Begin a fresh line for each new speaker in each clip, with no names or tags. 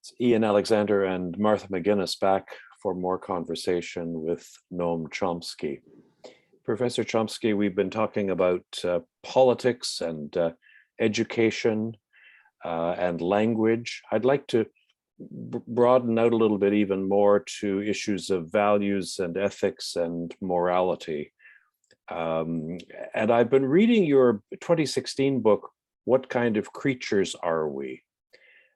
It's Ian Alexander and Martha McGuinness back for more conversation with Noam Chomsky. Professor Chomsky, we've been talking about politics and education and language. I'd like to broaden out a little bit even more to issues of values and ethics and morality. And I've been reading your 2016 book, What Kind of Creatures Are We?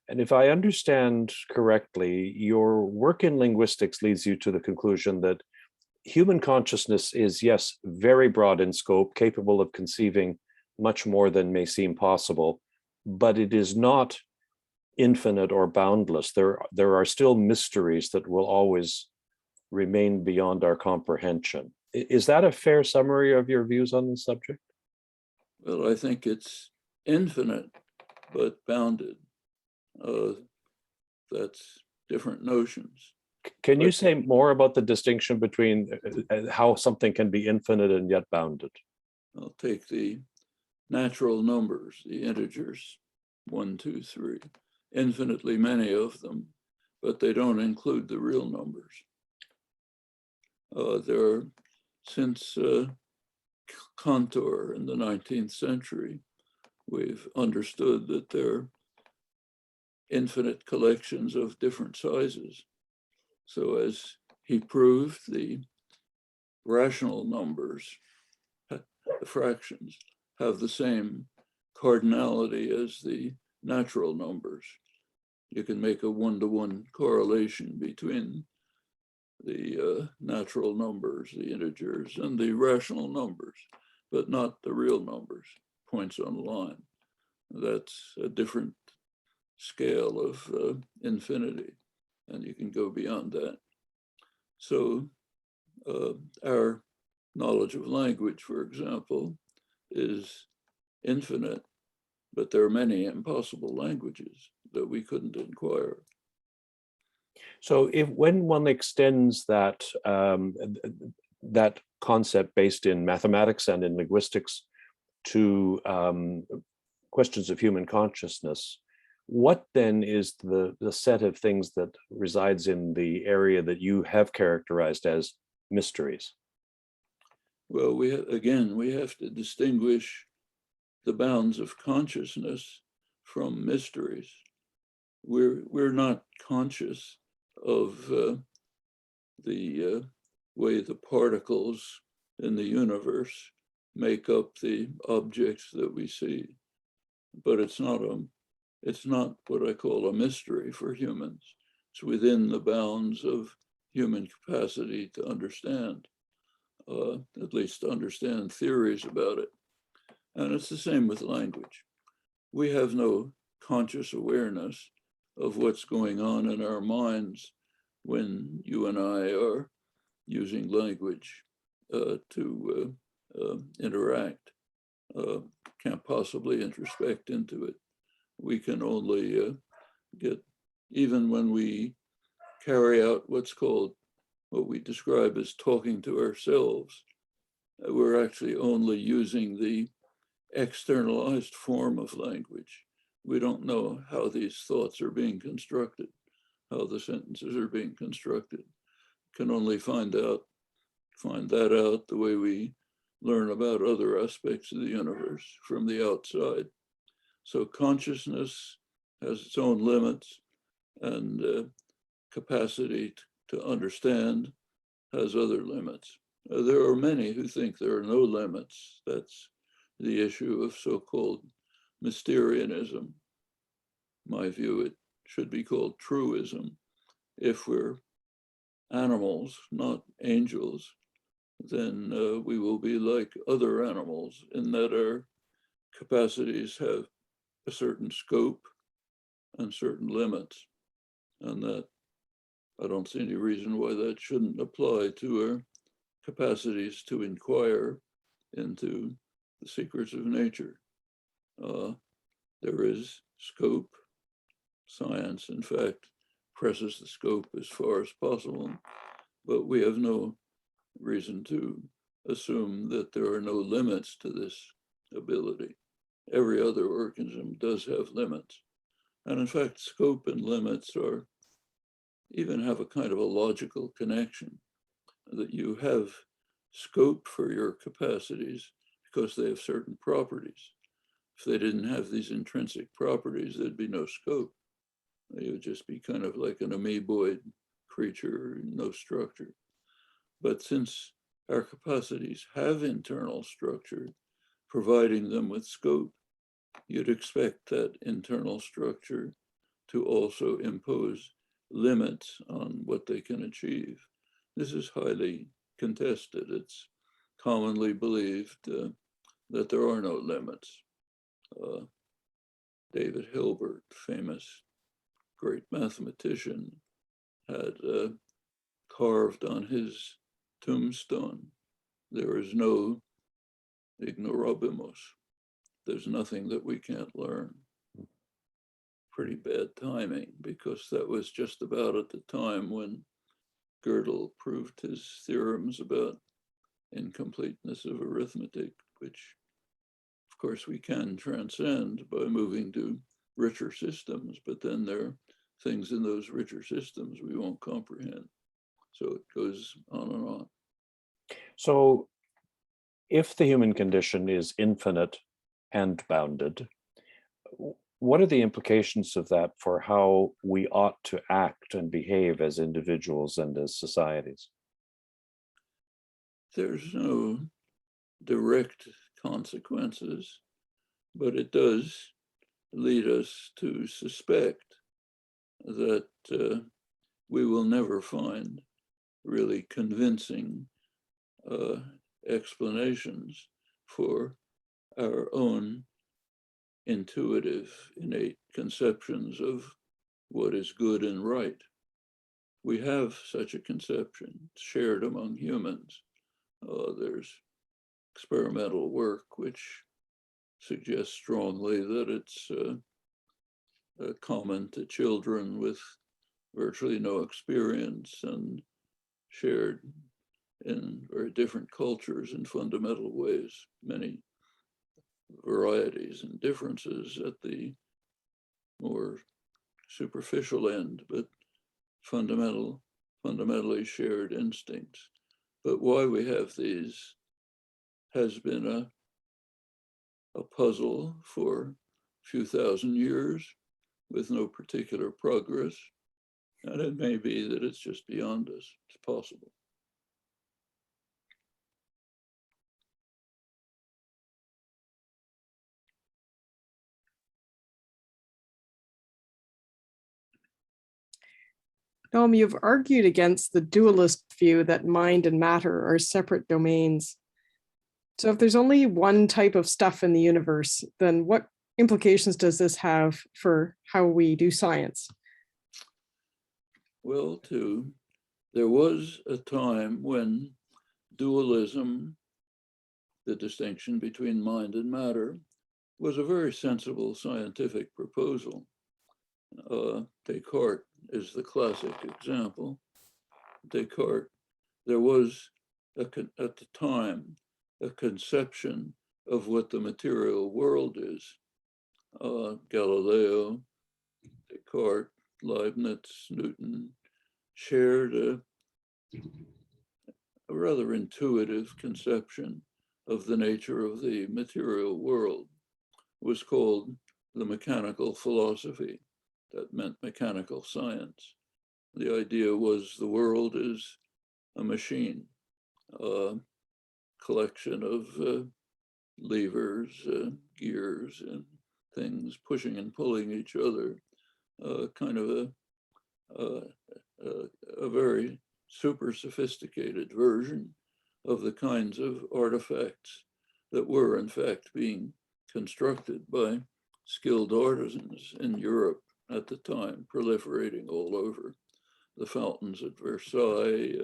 And if I understand correctly, your work in linguistics leads you to the conclusion that human consciousness is, yes, very broad in scope, capable of conceiving much more than may seem possible, but it is not infinite or boundless. There are still mysteries that will always remain beyond our comprehension. Is that a fair summary of your views on this subject?
Well, I think it's infinite, but bounded. That's different notions.
Can you say more about the distinction between how something can be infinite and yet bounded?
I'll take the natural numbers, the integers, 1, 2, 3, infinitely many of them, but they don't include the real numbers. Since Cantor in the 19th century, we've understood that there are infinite collections of different sizes. So as he proved, the rational numbers, the fractions, have the same cardinality as the natural numbers. You can make a one-to-one correlation between the natural numbers, the integers, and the rational numbers, but not the real numbers, points on a line. That's a different scale of infinity, and you can go beyond that. So our knowledge of language, for example, is infinite, but there are many impossible languages that we couldn't inquire.
So when one extends that that concept based in mathematics and in linguistics to questions of human consciousness, what then is the set of things that resides in the area that you have characterized as mysteries?
Well, we have to distinguish the bounds of consciousness from mysteries. We're not conscious of the way the particles in the universe make up the objects that we see, but it's not what I call a mystery for humans. It's within the bounds of human capacity to understand, at least to understand theories about it. And it's the same with language. We have no conscious awareness of what's going on in our minds when you and I are using language to interact. Can't possibly introspect into it. We can only even when we carry out what we describe as talking to ourselves, we're actually only using the externalized form of language. We don't know how these thoughts are being constructed, how the sentences are being constructed. Can only find that out the way we learn about other aspects of the universe from the outside. So consciousness has its own limits, and capacity to understand has other limits. There are many who think there are no limits. That's the issue of so-called Mysterianism. My view, it should be called truism. If we're animals, not angels, then we will be like other animals in that our capacities have a certain scope and certain limits, and that I don't see any reason why that shouldn't apply to our capacities to inquire into the secrets of nature. There is scope. Science, in fact, presses the scope as far as possible, but we have no reason to assume that there are no limits to this ability. Every other organism does have limits. And in fact, scope and limits are even have a kind of a logical connection, that you have scope for your capacities because they have certain properties. If they didn't have these intrinsic properties, there'd be no scope. They would just be kind of like an amoeboid creature, no structure. But since our capacities have internal structure, providing them with scope, you'd expect that internal structure to also impose limits on what they can achieve. This is highly contested. It's commonly believed that there are no limits. David Hilbert, famous great mathematician, had carved on his tombstone, "There is no ignorabimus." There's nothing that we can't learn. Pretty bad timing, because that was just about at the time when Gödel proved his theorems about incompleteness of arithmetic, which of course we can transcend by moving to richer systems, but then there are things in those richer systems we won't comprehend. So it goes on and on.
So if the human condition is infinite and bounded, what are the implications of that for how we ought to act and behave as individuals and as societies?
There's no direct consequences, but it does lead us to suspect that we will never find really convincing explanations for our own intuitive, innate conceptions of what is good and right. We have such a conception shared among humans. There's experimental work which suggests strongly that it's common to children with virtually no experience and shared in very different cultures in fundamental ways, many varieties and differences at the more superficial end, but fundamentally shared instincts. But why we have these has been a puzzle for a few thousand years with no particular progress. And it may be that it's just beyond us. It's possible.
Noam, you've argued against the dualist view that mind and matter are separate domains. So if there's only one type of stuff in the universe, then what implications does this have for how we do science?
Well, there was a time when dualism, the distinction between mind and matter, was a very sensible scientific proposal. Descartes is the classic example. Descartes, there was at the time a conception of what the material world is. Galileo, Descartes, Leibniz, Newton shared a rather intuitive conception of the nature of the material world. It was called the mechanical philosophy. That meant mechanical science. The idea was the world is a machine, a collection of levers, gears, and things pushing and pulling each other, kind of a very super sophisticated version of the kinds of artifacts that were in fact being constructed by skilled artisans in Europe at the time, proliferating all over. The fountains at Versailles,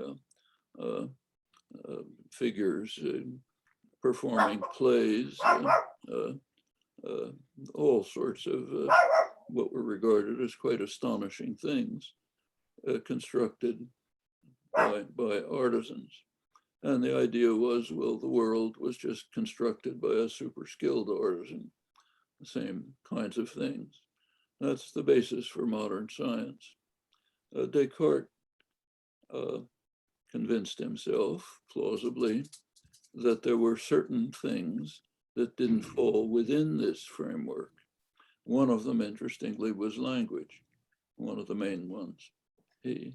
figures performing plays, all sorts of what were regarded as quite astonishing things constructed by artisans. And the idea was, well, the world was just constructed by a super skilled artisan, the same kinds of things. That's the basis for modern science. Descartes convinced himself, plausibly, that there were certain things that didn't fall within this framework. One of them, interestingly, was language, one of the main ones. He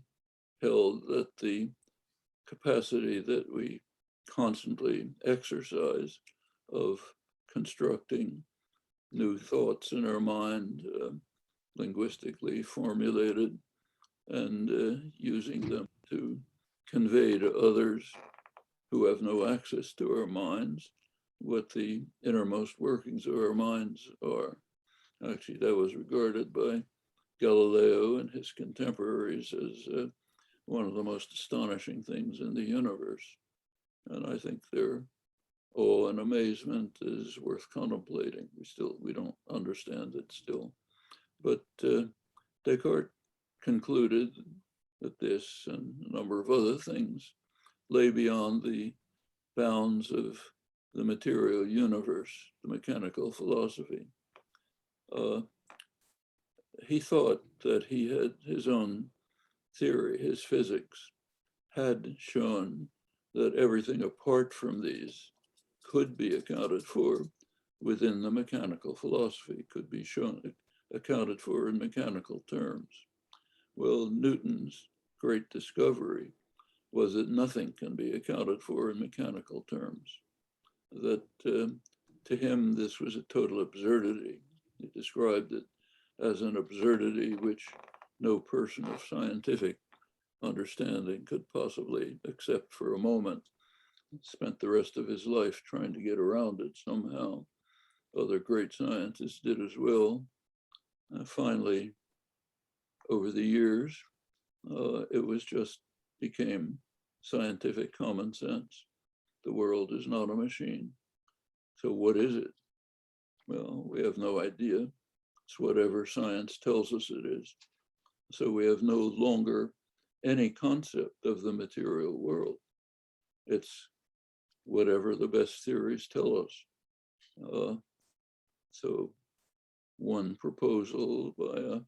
held that the capacity that we constantly exercise of constructing new thoughts in our mind, linguistically formulated, and using them to convey to others who have no access to our minds what the innermost workings of our minds are. Actually, that was regarded by Galileo and his contemporaries as one of the most astonishing things in the universe. And I think their awe and amazement is worth contemplating. We don't understand it still. But Descartes concluded that this and a number of other things lay beyond the bounds of the material universe, the mechanical philosophy. He thought that he had his own theory, his physics, had shown that everything apart from these could be accounted for within the mechanical philosophy, could be shown, accounted for in mechanical terms. Well, Newton's great discovery was that nothing can be accounted for in mechanical terms, that to him, this was a total absurdity. He described it as an absurdity which no person of scientific understanding could possibly accept for a moment. He spent the rest of his life trying to get around it somehow. Other great scientists did as well. Finally, over the years, it was just became scientific common sense. The world is not a machine. So what is it? Well, we have no idea. It's whatever science tells us it is. So we have no longer any concept of the material world. It's whatever the best theories tell us. So one proposal by a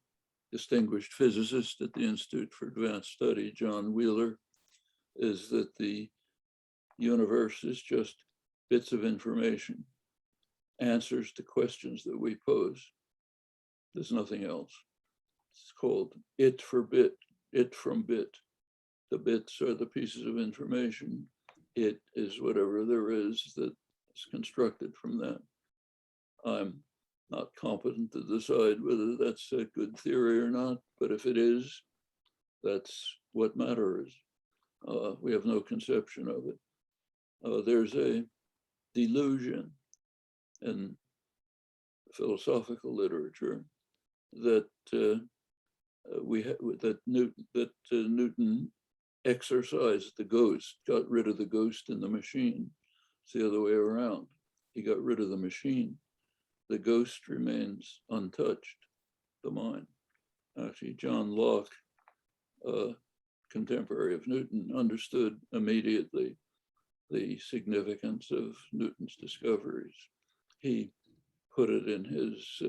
distinguished physicist at the Institute for Advanced Study, John Wheeler, is that the universe is just bits of information, answers to questions that we pose. There's nothing else. It's called it for bit, it from bit. The bits are the pieces of information. It is whatever there is that is constructed from that. I'm not competent to decide whether that's a good theory or not, but if it is, that's what matter is. We have no conception of it. There's a delusion in philosophical literature that Newton exorcised the ghost, got rid of the ghost in the machine. It's the other way around. He got rid of the machine. The ghost remains untouched, the mind. Actually, John Locke, contemporary of Newton, understood immediately the significance of Newton's discoveries. He put it in his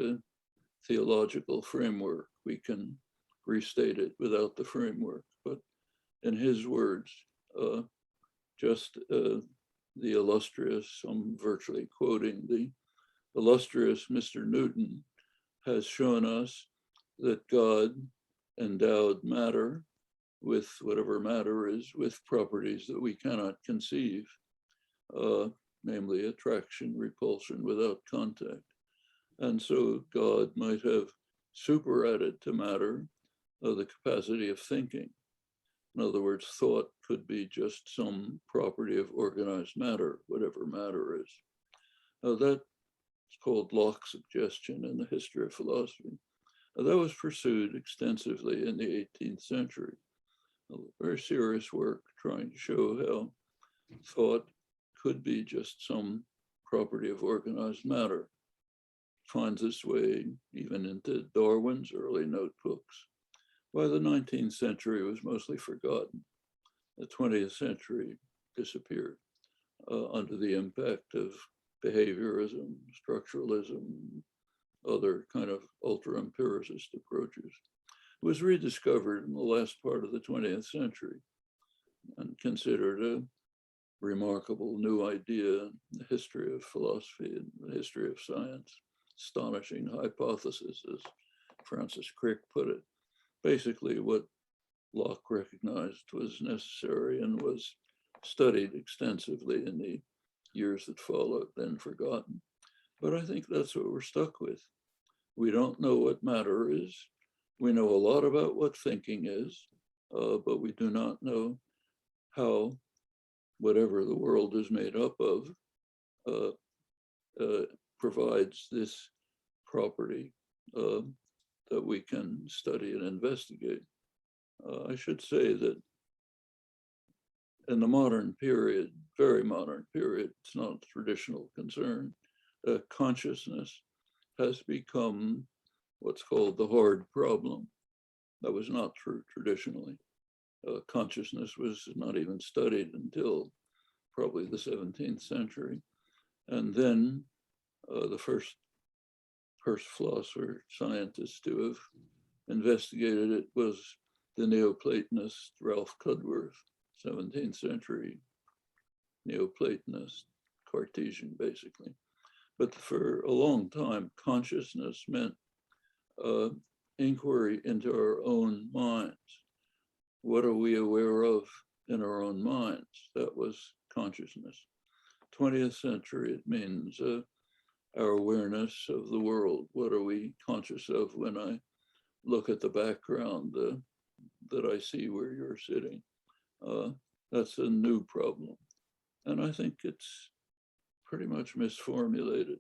theological framework. We can restate it without the framework, but in his words, just the illustrious, I'm virtually quoting, the illustrious Mr. Newton has shown us that God endowed matter with whatever matter is, with properties that we cannot conceive, namely attraction, repulsion without contact. And so God might have superadded to matter the capacity of thinking. In other words, thought could be just some property of organized matter, whatever matter is. That's called Locke's suggestion in the history of philosophy. That was pursued extensively in the 18th century. Very serious work trying to show how thought could be just some property of organized matter. Finds its way even into Darwin's early notebooks. By the 19th century, it was mostly forgotten. The 20th century disappeared under the impact of behaviorism, structuralism, other kind of ultra-empiricist approaches, was rediscovered in the last part of the 20th century and considered a remarkable new idea in the history of philosophy and the history of science. Astonishing hypothesis, as Francis Crick put it. Basically what Locke recognized was necessary and was studied extensively in the years that followed, then forgotten. But I think that's what we're stuck with. We don't know what matter is. We know a lot about what thinking is, but we do not know how whatever the world is made up of provides this property that we can study and investigate. I should say that in the modern period, very modern period, it's not a traditional concern, consciousness has become what's called the hard problem. That was not true traditionally. Consciousness was not even studied until probably the 17th century. And then the first philosopher, scientist to have investigated it was the Neoplatonist Ralph Cudworth, 17th century Neoplatonist, Cartesian basically. But for a long time, consciousness meant inquiry into our own minds. What are we aware of in our own minds? That was consciousness. 20th century, it means our awareness of the world. What are we conscious of when I look at the background that I see where you're sitting? That's a new problem. And I think it's pretty much misformulated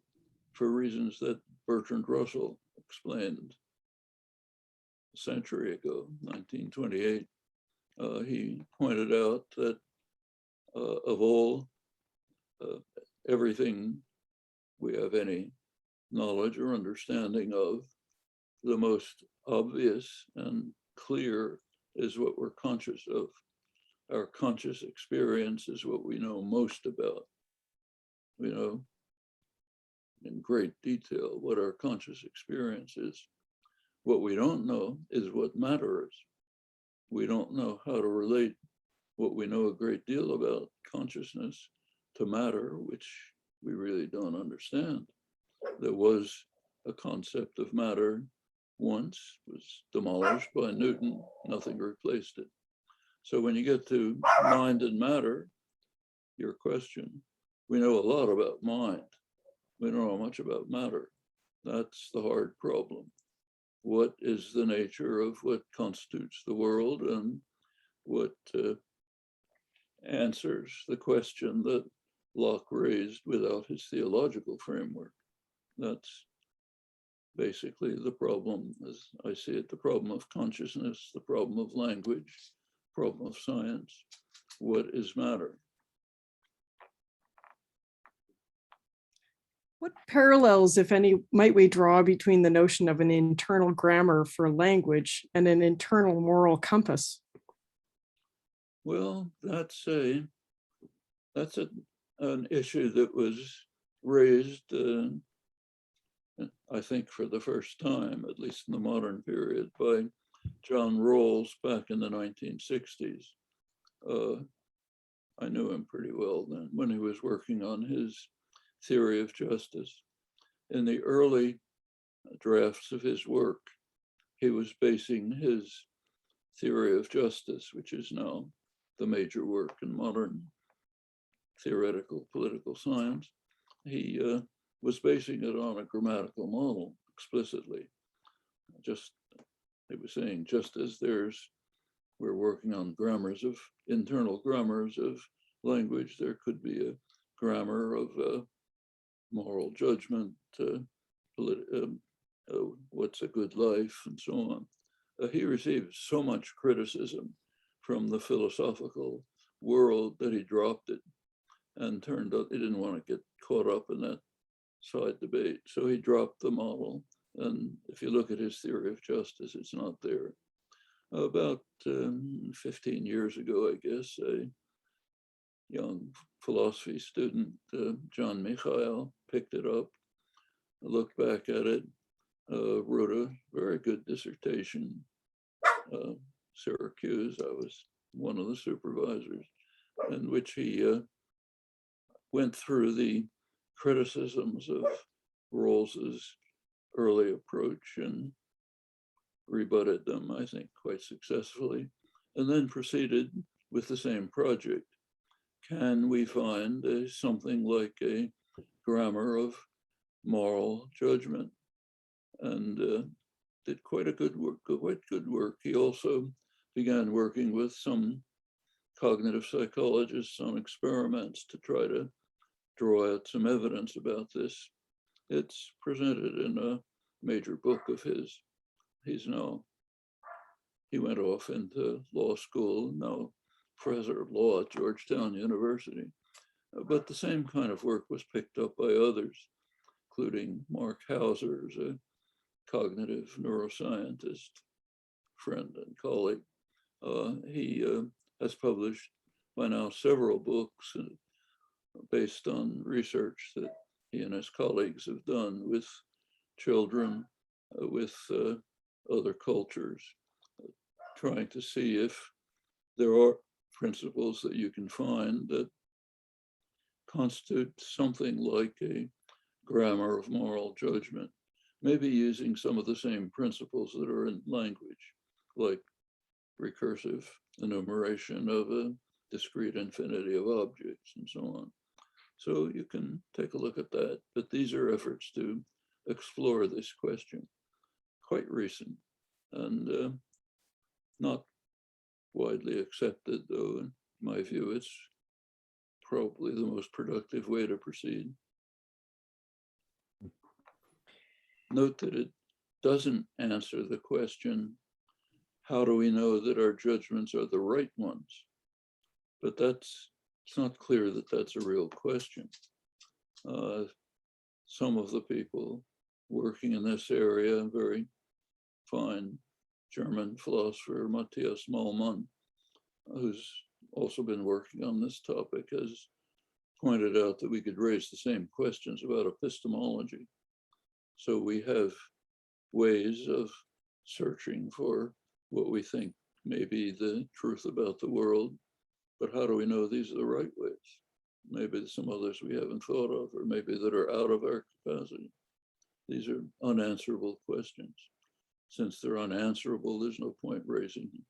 for reasons that Bertrand Russell explained a century ago, 1928. He pointed out that of all, everything we have any knowledge or understanding of, the most obvious and clear is what we're conscious of. Our conscious experience is what we know most about. We know in great detail what our conscious experience is. What we don't know is what matter is. We don't know how to relate what we know a great deal about consciousness to matter, which we really don't understand. There was a concept of matter once, was demolished by Newton, nothing replaced it. So when you get to mind and matter, your question, we know a lot about mind. We don't know much about matter. That's the hard problem. What is the nature of what constitutes the world, and what answers the question that Locke raised without his theological framework? That's basically the problem, as I see it, the problem of consciousness, the problem of language, problem of science. What is matter?
What parallels, if any, might we draw between the notion of an internal grammar for language and an internal moral compass?
Well, that's an issue that was raised, I think, for the first time, at least in the modern period, by John Rawls back in the 1960s. I knew him pretty well then when he was working on his theory of justice. In the early drafts of his work, he was basing his theory of justice, which is now the major work in modern theoretical political science. He was basing it on a grammatical model explicitly. He was saying, just as we're working on internal grammars of language, there could be a grammar of moral judgment, what's a good life, and so on. He received so much criticism from the philosophical world that he dropped it, and turned out he didn't want to get caught up in that side debate. So he dropped the model. And if you look at his theory of justice, it's not there. About 15 years ago, I guess, a young philosophy student, John Michael, picked it up, looked back at it, wrote a very good dissertation, Syracuse. I was one of the supervisors, in which he went through the criticisms of Rawls's early approach and rebutted them, I think, quite successfully, and then proceeded with the same project. Can we find something like a grammar of moral judgment? And did quite good work. He also began working with some cognitive psychologists on experiments to try to draw out some evidence about this. It's presented in a major book of his. He went off into law school, now professor of law at Georgetown University. But the same kind of work was picked up by others, including Mark Hauser, who's a cognitive neuroscientist, friend and colleague. He has published by now several books based on research that he and his colleagues have done with children, with other cultures, trying to see if there are principles that you can find that constitute something like a grammar of moral judgment, maybe using some of the same principles that are in language, like recursive enumeration of a discrete infinity of objects and so on. So you can take a look at that, but these are efforts to explore this question, quite recent and not widely accepted, though in my view, it's probably the most productive way to proceed. Note that it doesn't answer the question, how do we know that our judgments are the right ones? But it's not clear that that's a real question. Some of the people working in this area, very fine German philosopher Matthias Malmann, who's also been working on this topic, has pointed out that we could raise the same questions about epistemology. So we have ways of searching for what we think may be the truth about the world, but how do we know these are the right ways? Maybe there's some others we haven't thought of, or maybe that are out of our capacity. These are unanswerable questions. Since they're unanswerable, there's no point raising them.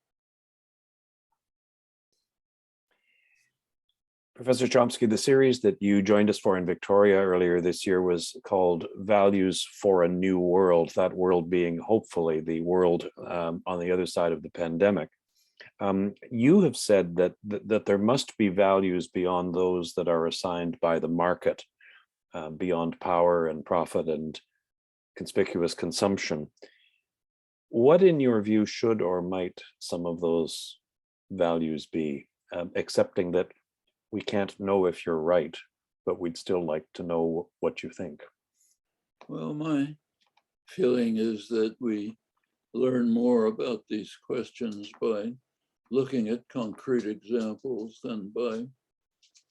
Professor Chomsky, the series that you joined us for in Victoria earlier this year was called Values for a New World, that world being hopefully the world on the other side of the pandemic. You have said that there must be values beyond those that are assigned by the market, beyond power and profit and conspicuous consumption. What, in your view, should or might some of those values be, accepting that we can't know if you're right, but we'd still like to know what you think?
Well, my feeling is that we learn more about these questions by looking at concrete examples than by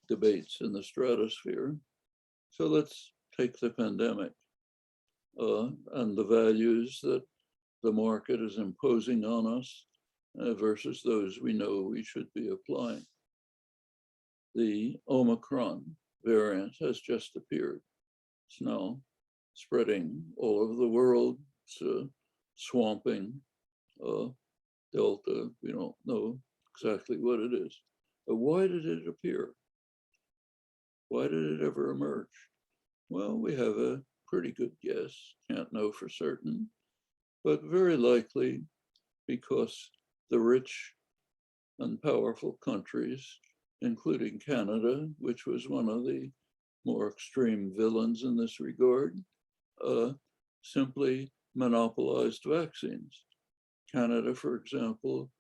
debates in the stratosphere. So let's take the pandemic and the values that the market is imposing on us versus those we know we should be applying. The Omicron variant has just appeared. It's now spreading all over the world. It's swamping Delta. We don't know exactly what it is. But why did it appear? Why did it ever emerge? Well, we have a pretty good guess, can't know for certain, but very likely because the rich and powerful countries, including Canada, which was one of the more extreme villains in this regard, simply monopolized vaccines. Canada, for example,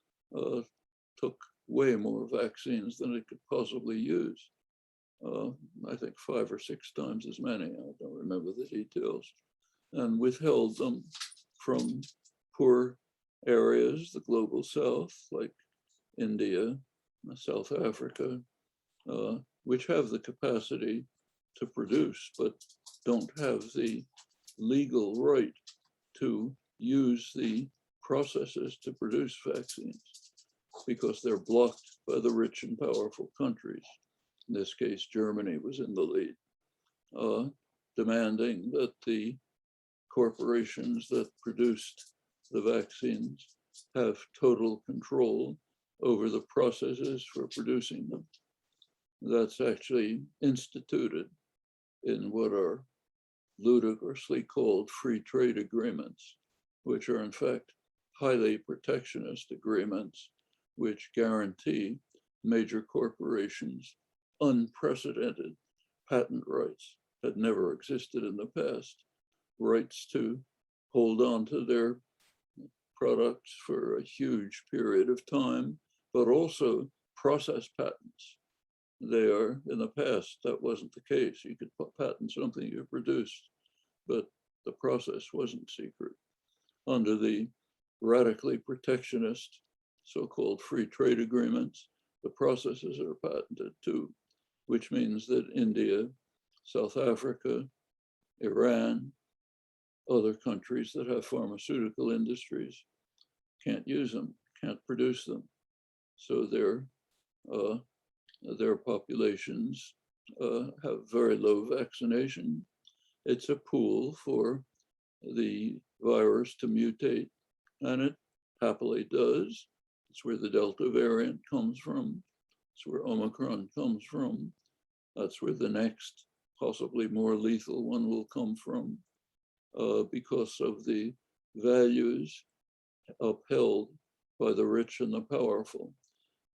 took way more vaccines than it could possibly use. I think 5 or 6 times as many, I don't remember the details, and withheld them from poor areas, the global south, like India, South Africa, which have the capacity to produce, but don't have the legal right to use the processes to produce vaccines because they're blocked by the rich and powerful countries. In this case, Germany was in the lead, demanding that the corporations that produced the vaccines have total control over the processes for producing them. That's actually instituted in what are ludicrously called free trade agreements, which are in fact highly protectionist agreements, which guarantee major corporations unprecedented patent rights that never existed in the past, rights to hold on to their products for a huge period of time, but also process patents. They are, in the past, that wasn't the case. You could patent something you produced, but the process wasn't secret. Under the radically protectionist so-called free trade agreements, the processes are patented too, which means that India, South Africa, Iran, other countries that have pharmaceutical industries can't use them, can't produce them. So their populations have very low vaccination. It's a pool for the virus to mutate, and it happily does. It's where the Delta variant comes from. It's where Omicron comes from. That's where the next, possibly more lethal one will come from, because of the values upheld by the rich and the powerful.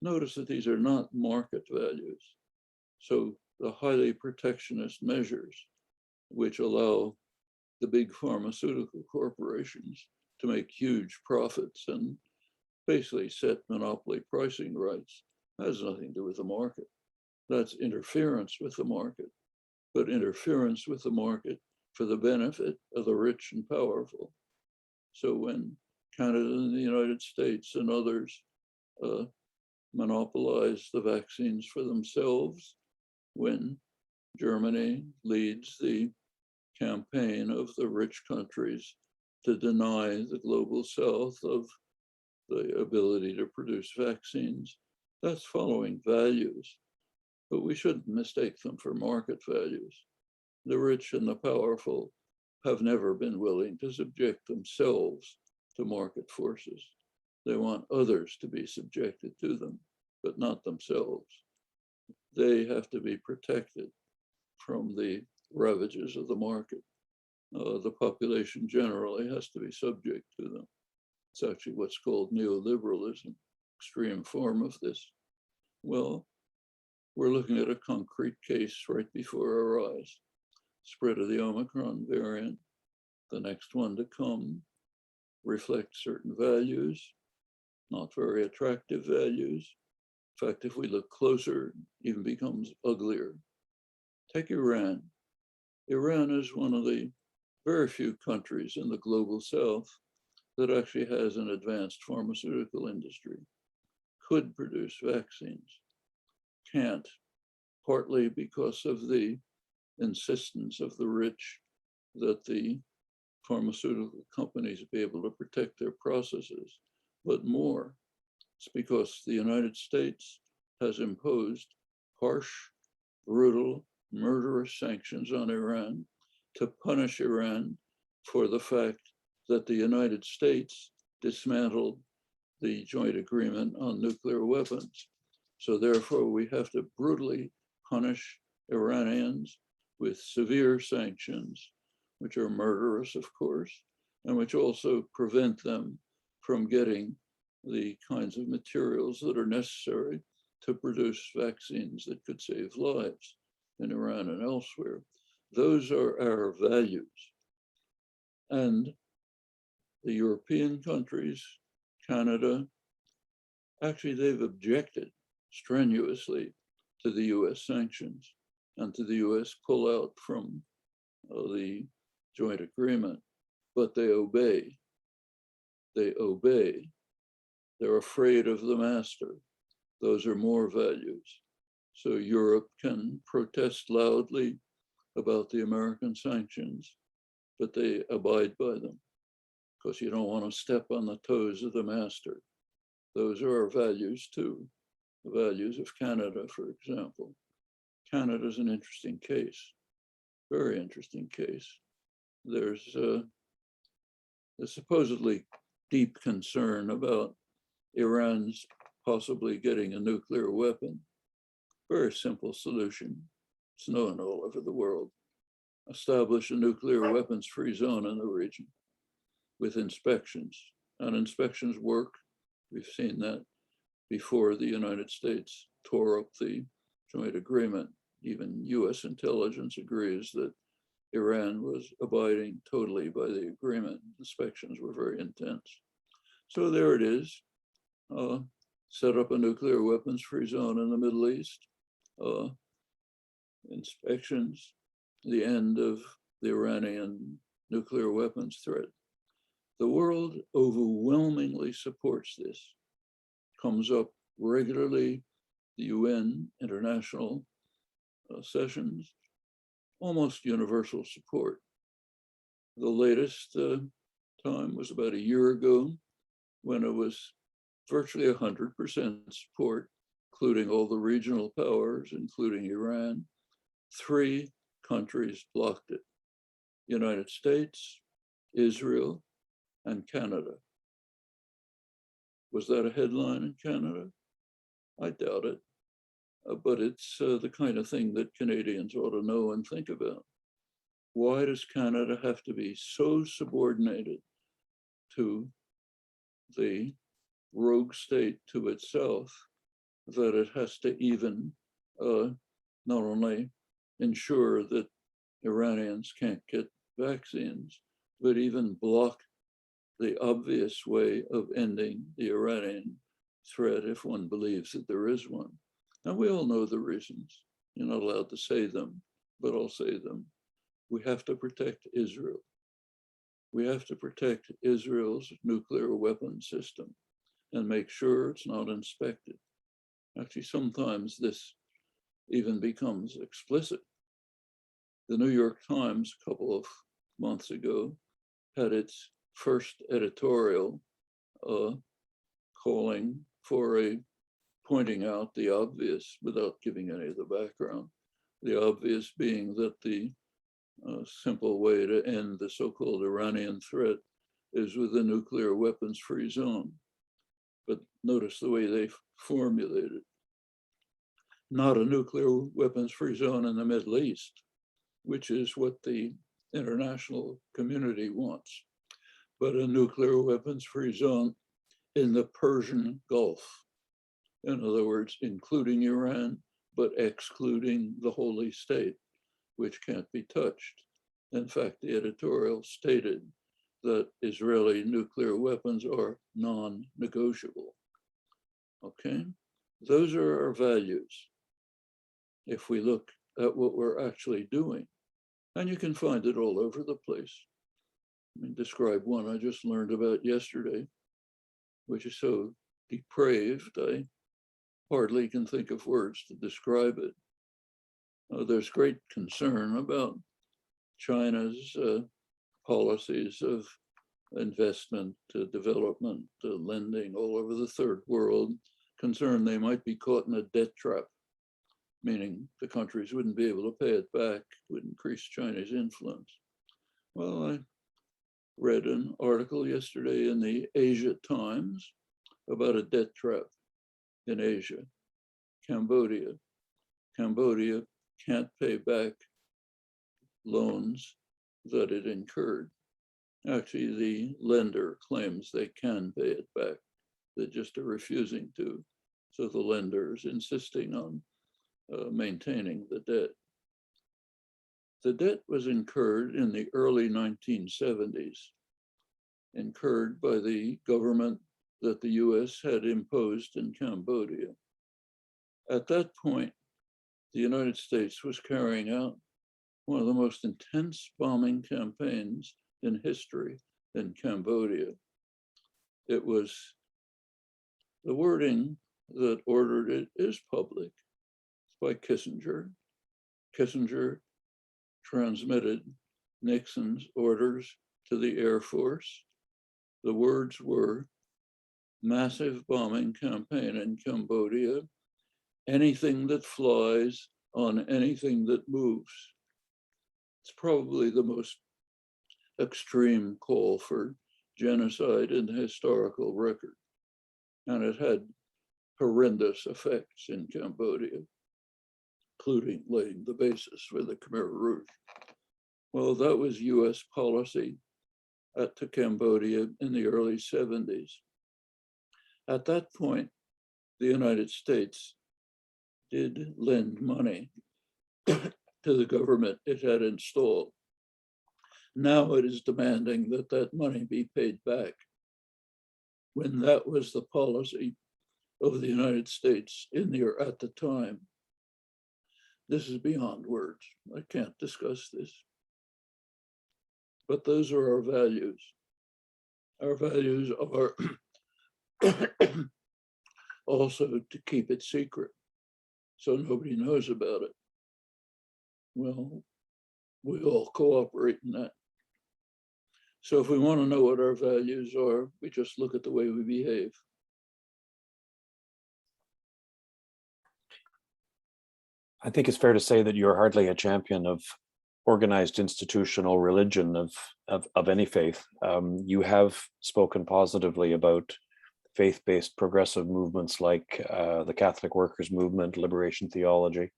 Notice that these are not market values. So the highly protectionist measures, which allow the big pharmaceutical corporations to make huge profits and basically set monopoly pricing rights, has nothing to do with the market. That's interference with the market, but interference with the market for the benefit of the rich and powerful. So when Canada and the United States and others monopolize the vaccines for themselves, when Germany leads the campaign of the rich countries to deny the global south of the ability to produce vaccines, that's following values. But we shouldn't mistake them for market values. The rich and the powerful have never been willing to subject themselves to market forces. They want others to be subjected to them, but not themselves. They have to be protected from the ravages of the market. The population generally has to be subject to them. It's actually what's called neoliberalism, extreme form of this. Well, we're looking at a concrete case right before our eyes. Spread of the Omicron variant, the next one to come, reflects certain values, not very attractive values. In fact, if we look closer, it even becomes uglier. Take Iran. Iran is one of the very few countries in the global south that actually has an advanced pharmaceutical industry, could produce vaccines, can't, partly because of the insistence of the rich that the pharmaceutical companies be able to protect their processes, but more, it's because the United States has imposed harsh, brutal, murderous sanctions on Iran to punish Iran for the fact that the United States dismantled the joint agreement on nuclear weapons. So therefore, we have to brutally punish Iranians with severe sanctions, which are murderous, of course, and which also prevent them from getting the kinds of materials that are necessary to produce vaccines that could save lives in Iran and elsewhere. Those are our values. And the European countries, Canada, actually they've objected strenuously to the US sanctions and to the US pullout from the joint agreement, but they obey. They obey. They're afraid of the master. Those are more values. So Europe can protest loudly about the American sanctions, but they abide by them. because you don't want to step on the toes of the master. Those are our values too. The values of Canada, for example. Canada is an interesting case, very interesting case. There's a supposedly deep concern about Iran's possibly getting a nuclear weapon. Very simple solution. It's known all over the world. Establish a nuclear weapons-free zone in the region with inspections. And inspections work. We've seen that before the United States tore up the joint agreement. Even US intelligence agrees that Iran was abiding totally by the agreement. Inspections were very intense. So there it is. Set up a nuclear weapons-free zone in the Middle East. Inspections, the end of the Iranian nuclear weapons threat. The world overwhelmingly supports this. Comes up regularly, the UN international sessions, almost universal support. The latest time was about a year ago when it was virtually 100% support, including all the regional powers, including Iran. 3 countries blocked it: United States, Israel, and Canada. Was that a headline in Canada? I doubt it. But it's the kind of thing that Canadians ought to know and think about. Why does Canada have to be so subordinated to the rogue state to itself that it has to even not only ensure that Iranians can't get vaccines, but even block the obvious way of ending the Iranian threat if one believes that there is one? Now, we all know the reasons. You're not allowed to say them, but I'll say them. We have to protect Israel. We have to protect Israel's nuclear weapons system and make sure it's not inspected. Actually, sometimes this even becomes explicit. The New York Times, a couple of months ago, had its first editorial calling for pointing out the obvious without giving any of the background. The obvious being that the simple way to end the so-called Iranian threat is with a nuclear weapons-free zone. But notice the way they formulate it. Not a nuclear weapons-free zone in the Middle East, which is what the international community wants, but a nuclear weapons-free zone in the Persian Gulf. In other words, including Iran, but excluding the holy state, which can't be touched. In fact, the editorial stated that Israeli nuclear weapons are non-negotiable. Okay, those are our values. If we look at what we're actually doing, and you can find it all over the place. I mean, describe one I just learned about yesterday, which is so depraved, I hardly can think of words to describe it. There's great concern about China's policies of investment, development, lending all over the third world, concerned they might be caught in a debt trap, meaning the countries wouldn't be able to pay it back, would increase China's influence. Well, I read an article yesterday in the Asia Times about a debt trap in Asia, Cambodia. Cambodia can't pay back loans that it incurred. Actually, the lender claims they can pay it back. They just are refusing to. So the lender is insisting on maintaining the debt. The debt was incurred in the early 1970s, incurred by the government that the US had imposed in Cambodia. At that point, the United States was carrying out one of the most intense bombing campaigns in history in Cambodia. It was, the wording that ordered it is public. It's by Kissinger. Kissinger transmitted Nixon's orders to the Air Force The words were massive bombing campaign in Cambodia, anything that flies on anything that moves. It's probably the most extreme call for genocide in the historical record. And it had horrendous effects in Cambodia, including laying the basis for the Khmer Rouge. Well, that was US policy to Cambodia in the early 70s. At that point, the United States did lend money to the government it had installed. Now it is demanding that that money be paid back, when that was the policy of the United States at the time. This is beyond words. I can't discuss this. But those are our values. Our values are also to keep it secret so nobody knows about it. Well, we all cooperate in that. So if we want to know what our values are, we just look at the way we behave.
I think it's fair to say that you're hardly a champion of organized institutional religion of any faith. You have spoken positively about faith-based progressive movements like the Catholic Workers' Movement, liberation theology.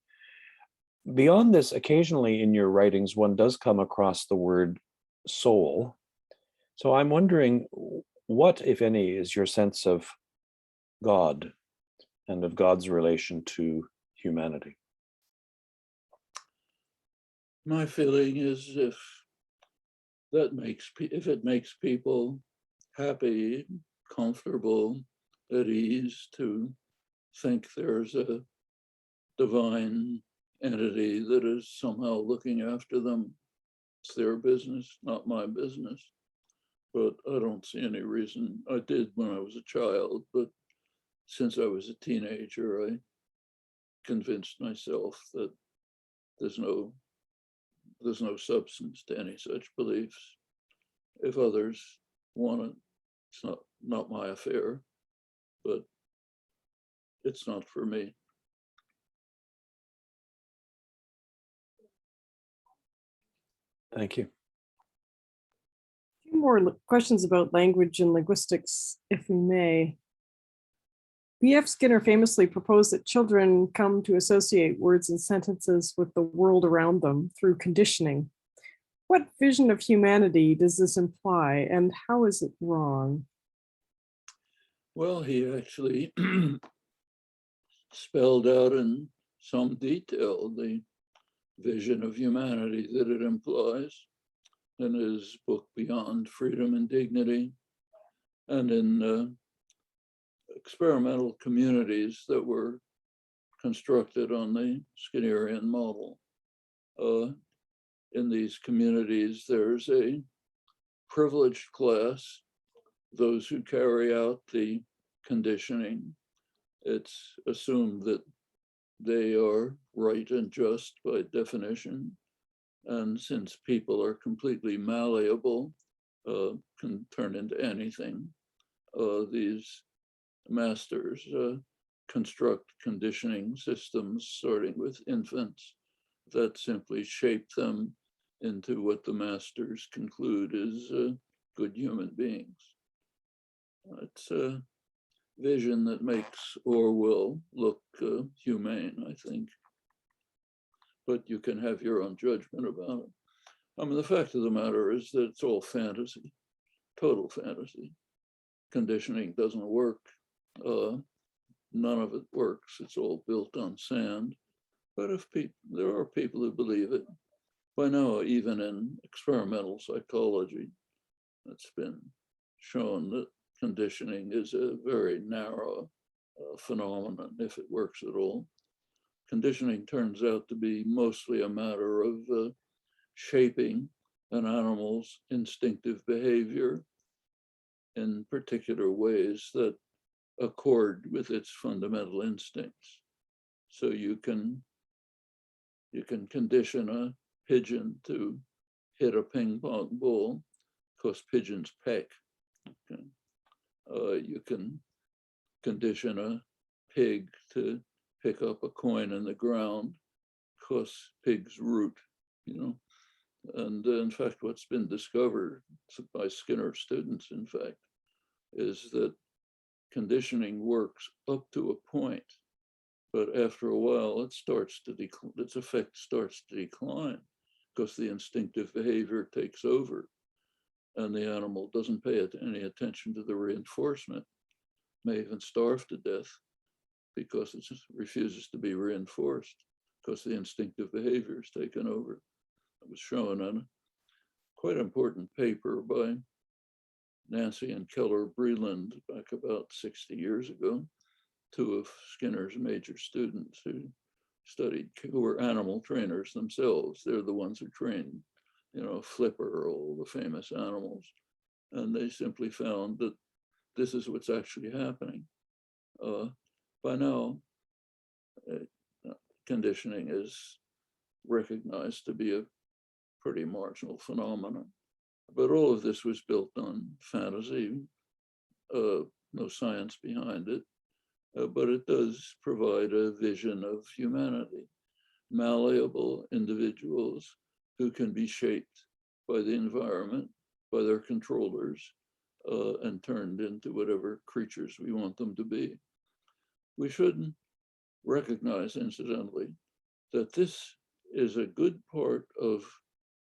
Beyond this, occasionally in your writings, one does come across the word soul. So I'm wondering, what, if any, is your sense of God and of God's relation to humanity?
My feeling is if it makes people happy, comfortable, at ease to think there's a divine entity that is somehow looking after them, it's their business, not my business. But I don't see any reason. I did when I was a child, but since I was a teenager, I convinced myself that there's no substance to any such beliefs. If others want it, it's not my affair, but it's not for me.
Thank you.
A few more questions about language and linguistics, if we may. B.F. Skinner famously proposed that children come to associate words and sentences with the world around them through conditioning. What vision of humanity does this imply, and how is it wrong?
Well, he actually spelled out in some detail the vision of humanity that it implies in his book Beyond Freedom and Dignity, and in experimental communities that were constructed on the Skinnerian model. In these communities, there's a privileged class, those who carry out the conditioning. It's assumed that they are right and just by definition. And since people are completely malleable, can turn into anything, these masters construct conditioning systems, starting with infants, that simply shape them into what the masters conclude is good human beings. It's a vision that makes Orwell look humane, I think. But you can have your own judgment about it. I mean, the fact of the matter is that it's all fantasy, total fantasy. Conditioning doesn't work. None of it works. It's all built on sand. But if there are people who believe it. By now, even in experimental psychology, it's been shown that conditioning is a very narrow phenomenon, if it works at all. Conditioning turns out to be mostly a matter of shaping an animal's instinctive behavior in particular ways that accord with its fundamental instincts. So you can condition a pigeon to hit a ping pong ball because pigeons peck. Okay. You can condition a pig to pick up a coin in the ground, because pigs root, you know. And in fact, what's been discovered by Skinner students, in fact, is that conditioning works up to a point, but after a while, it starts to its effect starts to decline because the instinctive behavior takes over, and the animal doesn't pay any attention to the reinforcement, may even starve to death because it just refuses to be reinforced because the instinctive behavior is taken over. It was shown in a quite important paper by Nancy and Keller Breland back about 60 years ago, two of Skinner's major students who were animal trainers themselves. They're the ones who trained, you know, Flipper, all the famous animals. And they simply found that this is what's actually happening. By now, conditioning is recognized to be a pretty marginal phenomenon. But all of this was built on fantasy, no science behind it, but it does provide a vision of humanity, malleable individuals who can be shaped by the environment, by their controllers, and turned into whatever creatures we want them to be. We should recognize, incidentally, that this is a good part of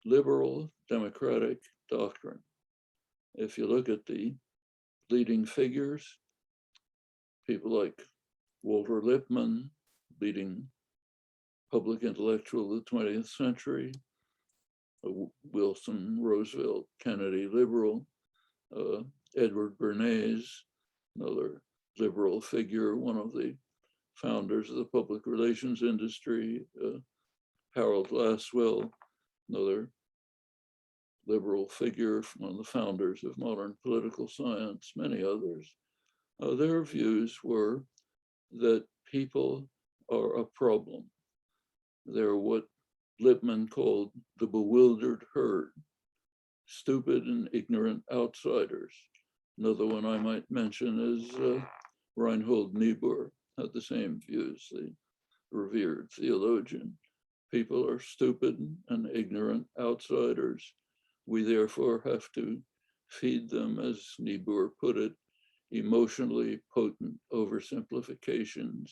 liberal democratic doctrine. If you look at the leading figures, people like Walter Lippmann, leading public intellectual of the 20th century, Wilson, Roosevelt, Kennedy, liberal, Edward Bernays, another liberal figure, one of the founders of the public relations industry, Harold Lasswell, another liberal figure, one of the founders of modern political science, many others. Their views were that people are a problem. They're what Lippmann called the bewildered herd, stupid and ignorant outsiders. Another one I might mention is Reinhold Niebuhr, had the same views, the revered theologian. People are stupid and ignorant outsiders. We therefore have to feed them, as Niebuhr put it, emotionally potent oversimplifications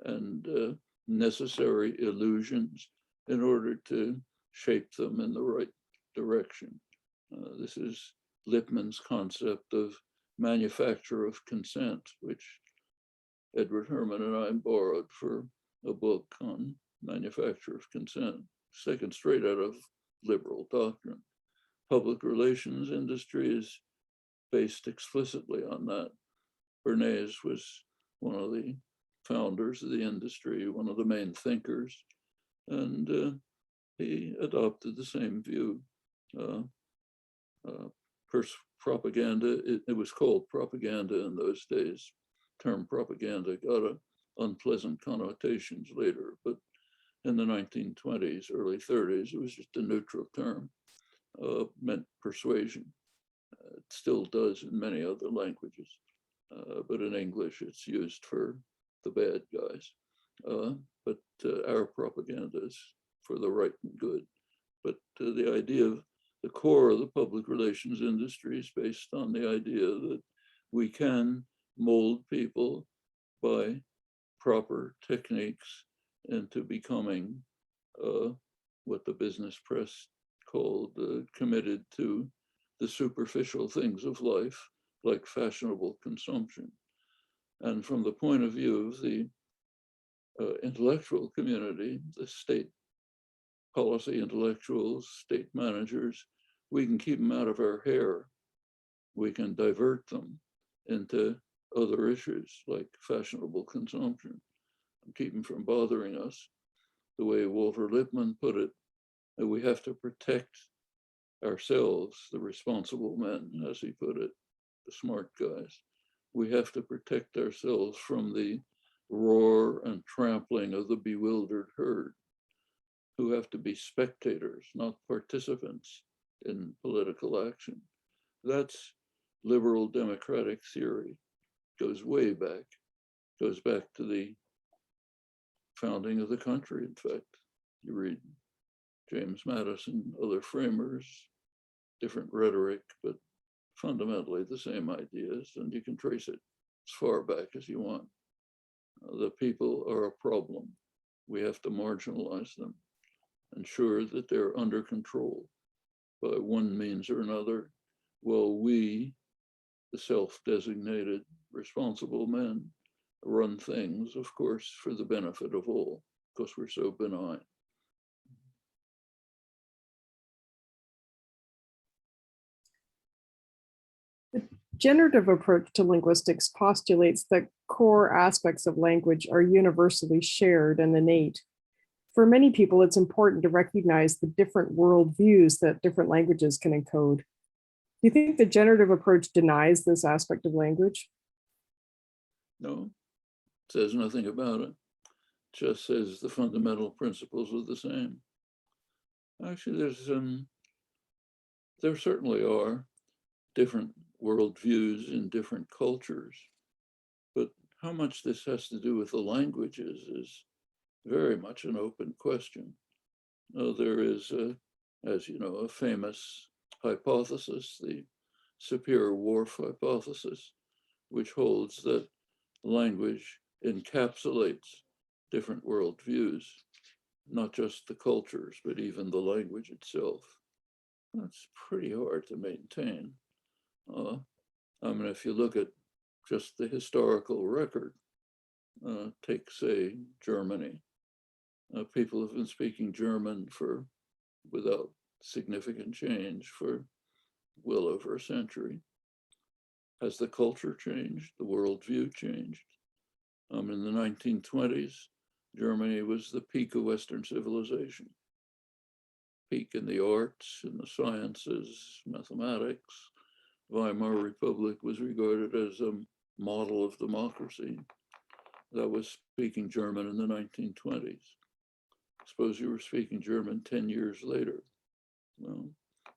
and necessary illusions in order to shape them in the right direction. This is Lippmann's concept of manufacture of consent, which Edward Herman and I borrowed for a book on manufacture of consent, taken straight out of liberal doctrine. Public relations industry is based explicitly on that. Bernays was one of the founders of the industry, one of the main thinkers, and he adopted the same view. Propaganda, it was called propaganda in those days. Term propaganda got unpleasant connotations later, but in the 1920s, early 30s, it was just a neutral term, meant persuasion. It still does in many other languages, but in English it's used for the bad guys. But our propaganda is for the right and good. But the idea of the core of the public relations industry is based on the idea that we can mold people by proper techniques into becoming what the business press called committed to the superficial things of life, like fashionable consumption. And from the point of view of the intellectual community, the state policy intellectuals, state managers, we can keep them out of our hair. We can divert them into other issues like fashionable consumption and keep them from bothering us. The way Walter Lippmann put it, that we have to protect ourselves, the responsible men, as he put it, the smart guys. We have to protect ourselves from the roar and trampling of the bewildered herd, who have to be spectators, not participants in political action. That's liberal democratic theory. Goes way back, goes back to the founding of the country. In fact, you read James Madison, other framers, different rhetoric, but fundamentally the same ideas, and you can trace it as far back as you want. The people are a problem. We have to marginalize them, ensure that they're under control by one means or another, while we, the self-designated responsible men, run things, of course, for the benefit of all, because we're so benign.
The generative approach to linguistics postulates that core aspects of language are universally shared and innate. For many people, it's important to recognize the different worldviews that different languages can encode. Do you think the generative approach denies this aspect of language?
No, it says nothing about it. Just says the fundamental principles are the same. Actually, there certainly are different worldviews in different cultures, but how much this has to do with the languages is very much an open question. There is, as you know, a famous hypothesis, the Sapir-Whorf hypothesis, which holds that language encapsulates different worldviews, not just the cultures, but even the language itself. That's pretty hard to maintain. I mean, if you look at just the historical record, take, say, Germany. People have been speaking German without significant change for well over a century. Has the culture changed? The worldview changed? In the 1920s, Germany was the peak of Western civilization. Peak in the arts, in the sciences, mathematics. Weimar Republic was regarded as a model of democracy. That was speaking German in the 1920s. Suppose you were speaking German 10 years later. Well,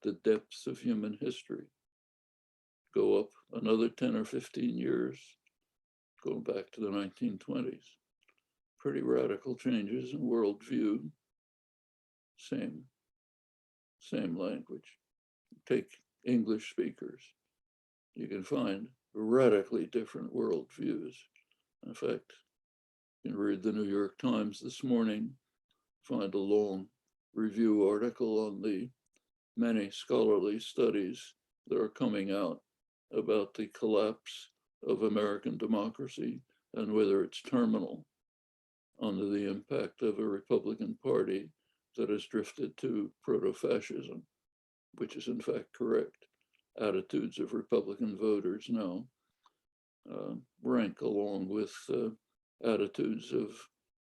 the depths of human history go up another 10 or 15 years, going back to the 1920s. Pretty radical changes in worldview, same language. Take English speakers. You can find radically different worldviews. In fact, you can read the New York Times this morning, find a long review article on the many scholarly studies that are coming out about the collapse of American democracy and whether it's terminal under the impact of a Republican Party that has drifted to proto-fascism, which is in fact correct. Attitudes of Republican voters now rank along with attitudes of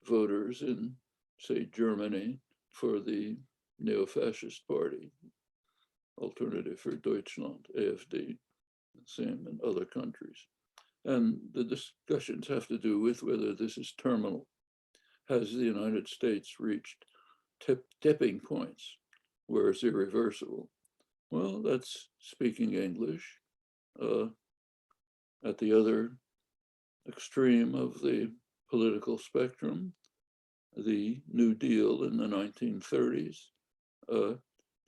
voters in, say, Germany for the neo-fascist party, Alternative for Deutschland, AfD, same in other countries. And the discussions have to do with whether this is terminal. Has the United States reached tipping points where it's irreversible? Well, that's speaking English. At the other extreme of the political spectrum, the New Deal in the 1930s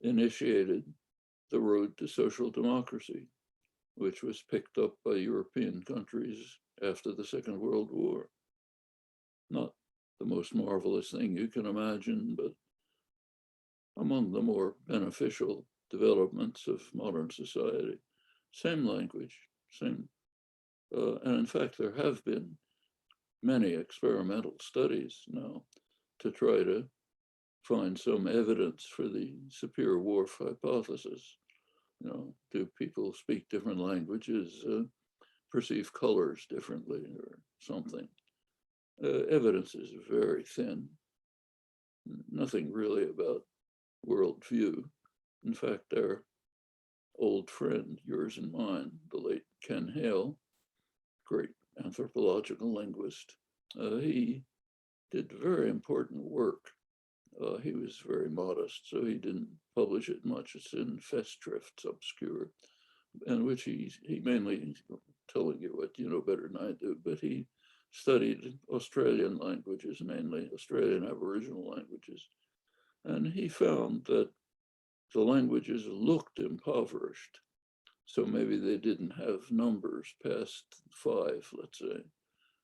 initiated the road to social democracy, which was picked up by European countries after the Second World War. Not the most marvelous thing you can imagine, but among the more beneficial developments of modern society. Same language, same. And in fact, there have been many experimental studies now to try to find some evidence for the Sapir-Whorf hypothesis. You know, do people speak different languages, perceive colors differently or something? Evidence is very thin. Nothing really about worldview. In fact, our old friend, yours and mine, the late Ken Hale, great anthropological linguist, he did very important work. He was very modest, so he didn't publish it much. It's in Festschrifts, obscure. in which he mainly, telling you what you know better than I do, but he studied Australian languages, mainly Australian Aboriginal languages. And he found that the languages looked impoverished. So maybe they didn't have numbers past 5, let's say,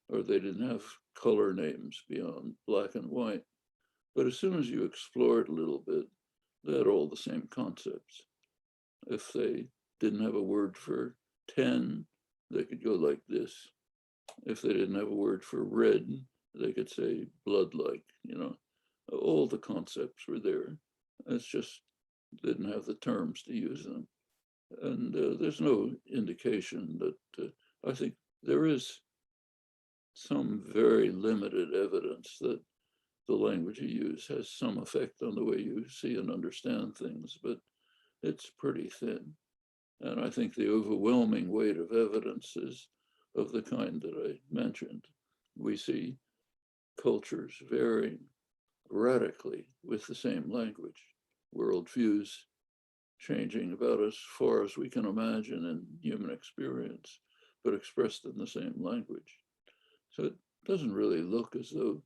or they didn't have color names beyond black and white. But as soon as you explore it a little bit, they had all the same concepts. If they didn't have a word for 10, they could go like this. If they didn't have a word for red, they could say blood-like, you know. All the concepts were there. It's just didn't have the terms to use them. And there's no indication that, I think there is some very limited evidence that the language you use has some effect on the way you see and understand things, but it's pretty thin. And I think the overwhelming weight of evidence is of the kind that I mentioned. We see cultures varying radically with the same language, worldviews changing about as far as we can imagine in human experience, but expressed in the same language. So it doesn't really look as though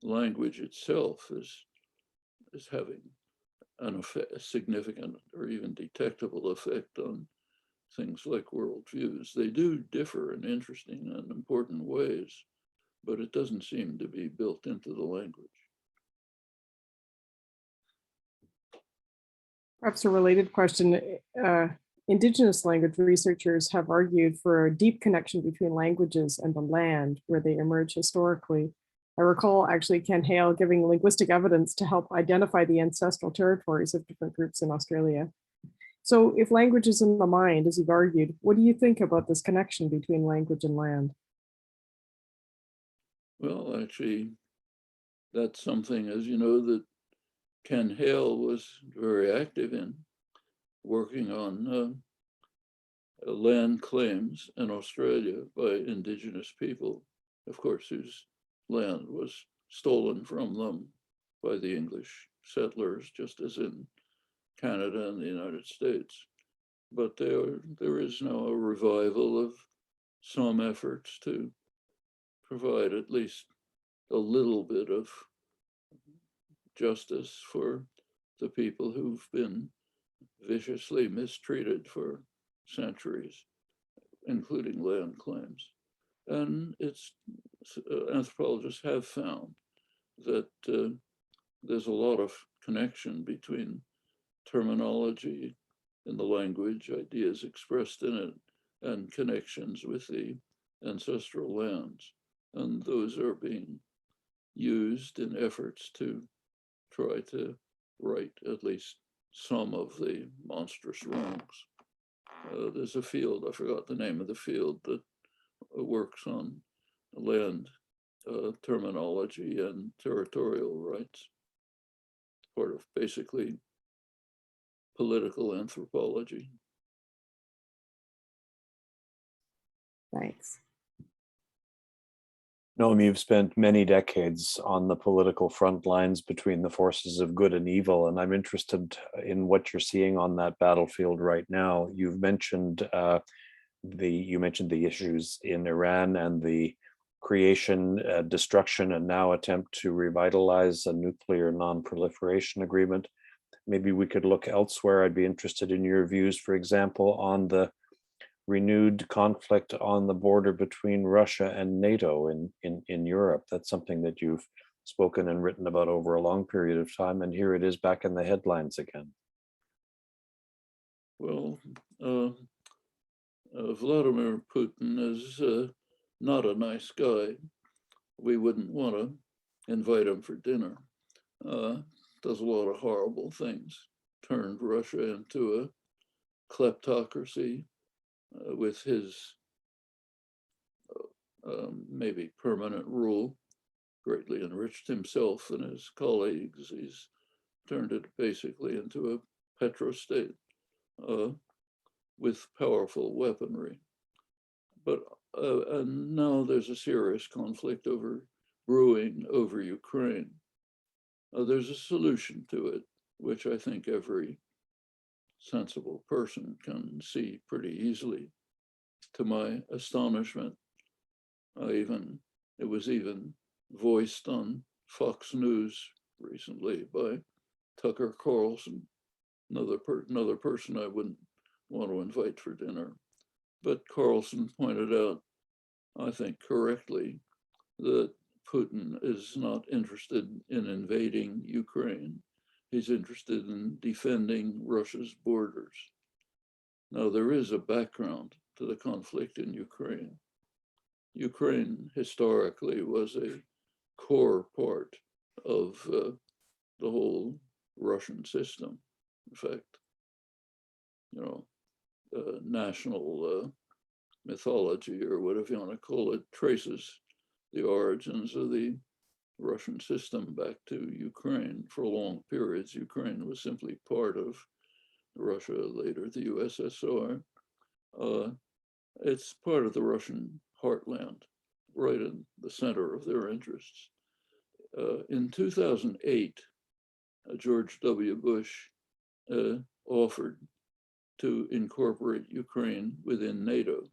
language itself is having a significant or even detectable effect on things like worldviews. They do differ in interesting and important ways, but it doesn't seem to be built into the language.
Perhaps a related question. Indigenous language researchers have argued for a deep connection between languages and the land where they emerge historically. I recall actually Ken Hale giving linguistic evidence to help identify the ancestral territories of different groups in Australia. So if language is in the mind, as you've argued, what do you think about this connection between language and land?
Well, actually, that's something, as you know, that Ken Hale was very active in, working on land claims in Australia by Indigenous people, of course, whose land was stolen from them by the English settlers, just as in Canada and the United States. But there is now a revival of some efforts to provide at least a little bit of justice for the people who've been viciously mistreated for centuries, including land claims. And anthropologists have found that there's a lot of connection between terminology in the language, ideas expressed in it, and connections with the ancestral lands. And those are being used in efforts to try to right at least some of the monstrous wrongs. There's a field, I forgot the name of the field, that works on land terminology and territorial rights, part of basically political anthropology.
Thanks.
Noam, you've spent many decades on the political front lines between the forces of good and evil, and I'm interested in what you're seeing on that battlefield right now. You've mentioned the issues in Iran and the creation, destruction, and now attempt to revitalize a nuclear non-proliferation agreement. Maybe we could look elsewhere. I'd be interested in your views, for example, on the renewed conflict on the border between Russia and NATO in Europe. That's something that you've spoken and written about over a long period of time, and here it is back in the headlines again.
Well, Vladimir Putin is not a nice guy. We wouldn't want to invite him for dinner. Does a lot of horrible things, turned Russia into a kleptocracy with his maybe permanent rule, greatly enriched himself and his colleagues. He's turned it basically into a petrostate with powerful weaponry. But and now there's a serious conflict brewing over Ukraine. There's a solution to it, which I think every sensible person can see pretty easily. To my astonishment, it was even voiced on Fox News recently by Tucker Carlson, another person I wouldn't want to invite for dinner. But Carlson pointed out, I think correctly, that Putin is not interested in invading Ukraine. He's interested in defending Russia's borders. Now, there is a background to the conflict in Ukraine. Ukraine historically was a core part of the whole Russian system. In fact, national mythology, or whatever you want to call it, traces the origins of the Russian system back to Ukraine. For long periods, Ukraine was simply part of Russia, later the USSR. It's part of the Russian heartland, right in the center of their interests. In 2008, George W. Bush offered to incorporate Ukraine within NATO.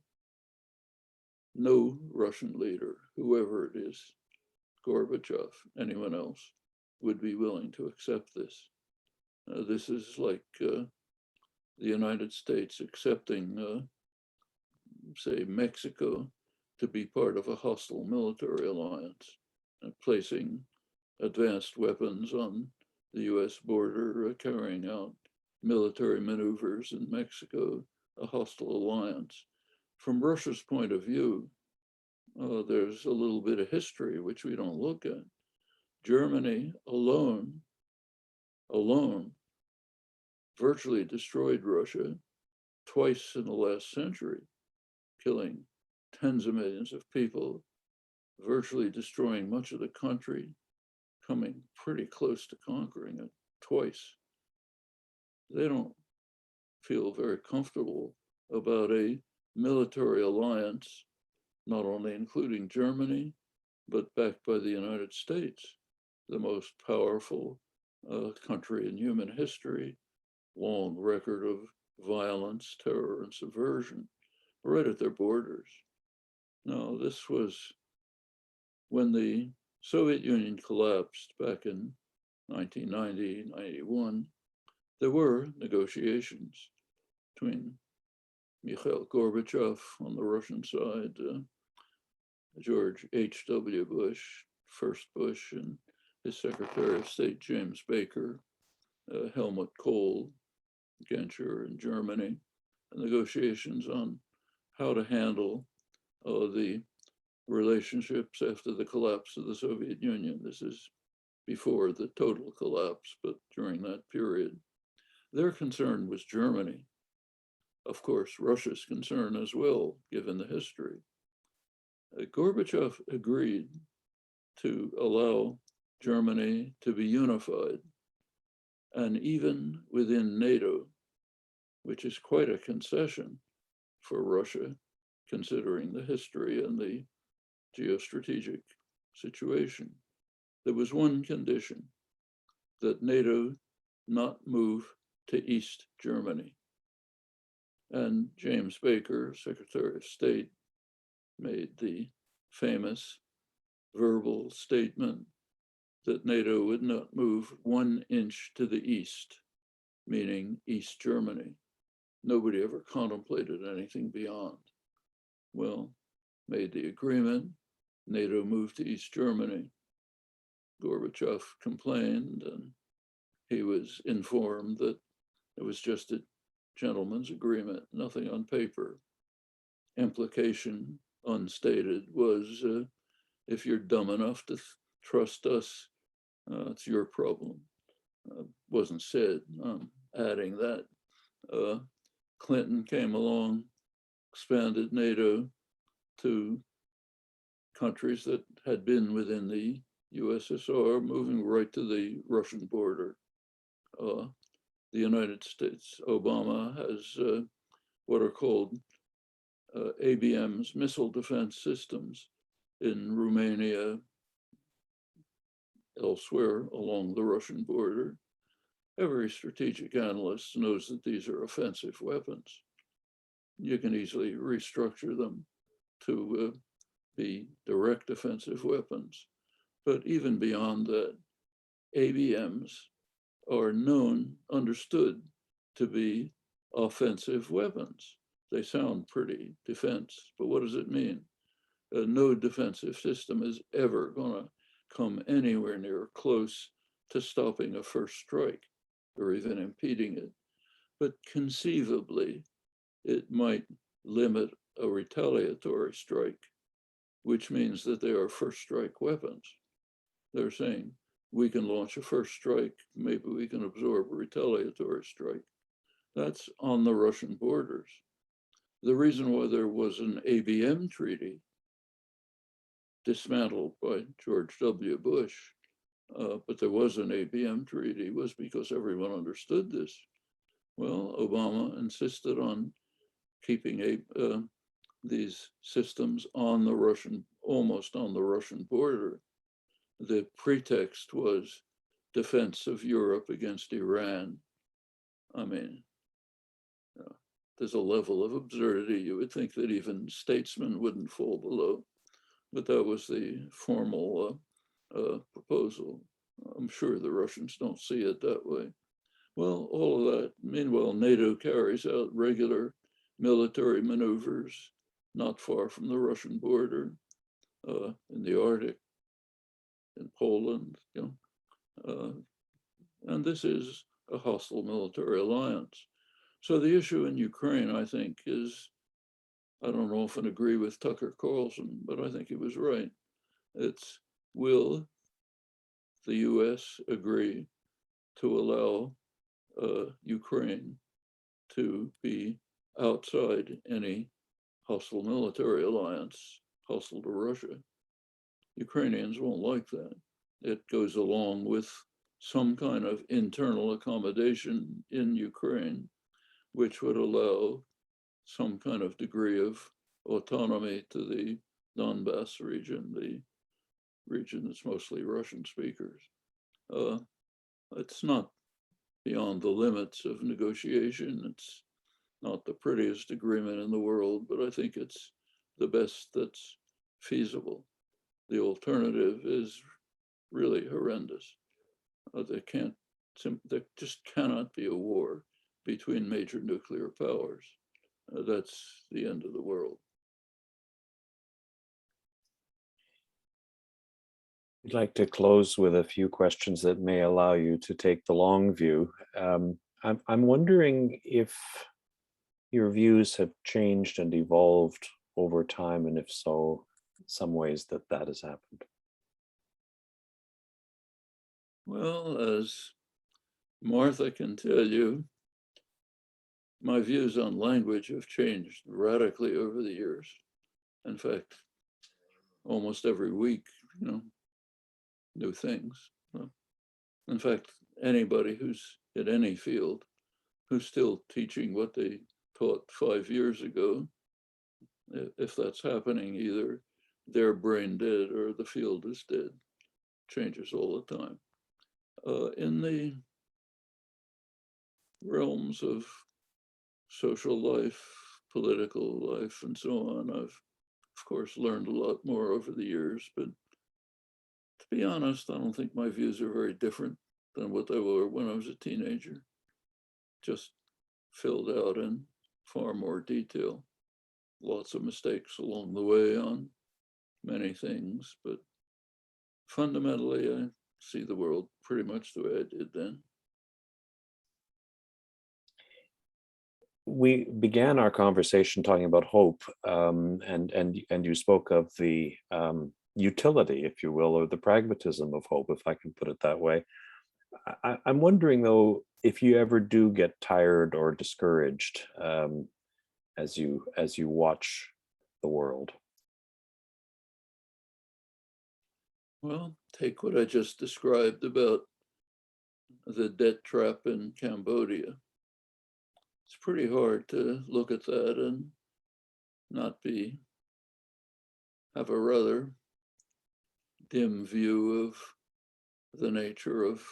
No Russian leader, whoever it is, Gorbachev, anyone else, would be willing to accept this. This is like the United States accepting, say, Mexico to be part of a hostile military alliance, placing advanced weapons on the US border, carrying out military maneuvers in Mexico, a hostile alliance. From Russia's point of view, there's a little bit of history which we don't look at. Germany alone virtually destroyed Russia twice in the last century, killing tens of millions of people, virtually destroying much of the country, coming pretty close to conquering it twice. They don't feel very comfortable about a military alliance, not only including Germany, but backed by the United States, the most powerful country in human history, long record of violence, terror, and subversion, right at their borders. Now, this was when the Soviet Union collapsed back in 1990, 91. There were negotiations between Mikhail Gorbachev on the Russian side, George H.W. Bush, first Bush, and his Secretary of State, James Baker, Helmut Kohl, Genscher in Germany, negotiations on how to handle the relationships after the collapse of the Soviet Union. This is before the total collapse, but during that period. Their concern was Germany. Of course, Russia's concern as well, given the history. Gorbachev agreed to allow Germany to be unified, and even within NATO, which is quite a concession for Russia, considering the history and the geostrategic situation. There was one condition, that NATO not move to East Germany. And James Baker, Secretary of State, made the famous verbal statement that NATO would not move 1 inch to the east, meaning East Germany. Nobody ever contemplated anything beyond. Well, made the agreement, NATO moved to East Germany. Gorbachev complained, and he was informed that it was just a gentleman's agreement, nothing on paper. Implication, unstated, was if you're dumb enough to trust us, it's your problem. Wasn't said. Adding that, Clinton came along, expanded NATO to countries that had been within the USSR, moving right to the Russian border. The United States, Obama has what are called ABMs, missile defense systems, in Romania, elsewhere along the Russian border. every strategic analyst knows that these are offensive weapons. You can easily restructure them to be direct offensive weapons. But even beyond that, ABMs are understood to be offensive weapons. They sound pretty defense, but what does it mean? No defensive system is ever going to come anywhere near close to stopping a first strike or even impeding it. But conceivably, it might limit a retaliatory strike, which means that they are first strike weapons. They're saying, we can launch a first strike, maybe we can absorb a retaliatory strike. That's on the Russian borders. The reason why there was an ABM treaty dismantled by George W. Bush, but there was an ABM treaty, was because everyone understood this. Well, Obama insisted on keeping these systems on the Russian, almost on the Russian border. The pretext was defense of Europe against Iran. I mean, there's a level of absurdity you would think that even statesmen wouldn't fall below, but that was the formal proposal. I'm sure the Russians don't see it that way. Well, all of that. Meanwhile, NATO carries out regular military maneuvers not far from the Russian border, in the Arctic, in Poland, and this is a hostile military alliance. So the issue in Ukraine, I think, is, I don't often agree with Tucker Carlson, but I think he was right. It's, will the US agree to allow Ukraine to be outside any hostile military alliance, hostile to Russia? Ukrainians won't like that. It goes along with some kind of internal accommodation in Ukraine, which would allow some kind of degree of autonomy to the Donbass region, the region that's mostly Russian speakers. It's not beyond the limits of negotiation. It's not the prettiest agreement in the world, but I think it's the best that's feasible. The alternative is really horrendous. There just cannot be a war between major nuclear powers. That's the end of the world.
I'd like to close with a few questions that may allow you to take the long view. I'm wondering if your views have changed and evolved over time, and if so, some ways that has happened.
Well, as Martha can tell you, my views on language have changed radically over the years. In fact, almost every week, new things. In fact, anybody who's in any field who's still teaching what they taught 5 years ago, if that's happening, either they're brain dead or the field is dead. Changes all the time. In the realms of social life, political life, and so on, I've, of course, learned a lot more over the years, but to be honest, I don't think my views are very different than what they were when I was a teenager, just filled out in far more detail. Lots of mistakes along the way on many things, but fundamentally, I see the world pretty much the way I did then.
We began our conversation talking about hope, and you spoke of the utility, if you will, or the pragmatism of hope, if I can put it that way. I'm wondering, though, if you ever do get tired or discouraged as you watch the world.
Well, take what I just described about the debt trap in Cambodia. It's pretty hard to look at that and not have a rather dim view of the nature of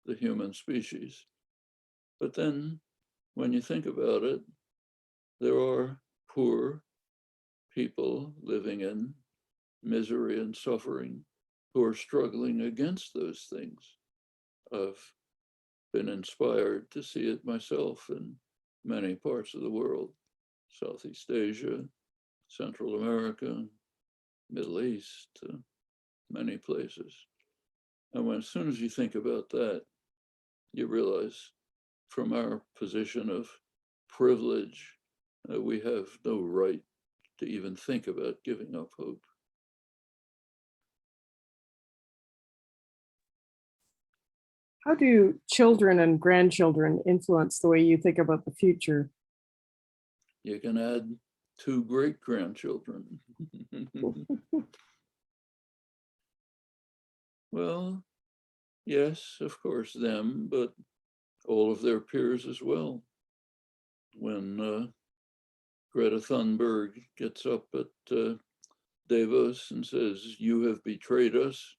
the human species. But then when you think about it, there are poor people living in misery and suffering who are struggling against those things. I've been inspired to see it myself in many parts of the world, Southeast Asia, Central America, Middle East, many places. And as soon as you think about that, you realize from our position of privilege, we have no right to even think about giving up hope.
How do children and grandchildren influence the way you think about the future?
You can add 2 great-grandchildren. Well, yes, of course, them, but all of their peers as well. When Greta Thunberg gets up at Davos and says, "You have betrayed us,"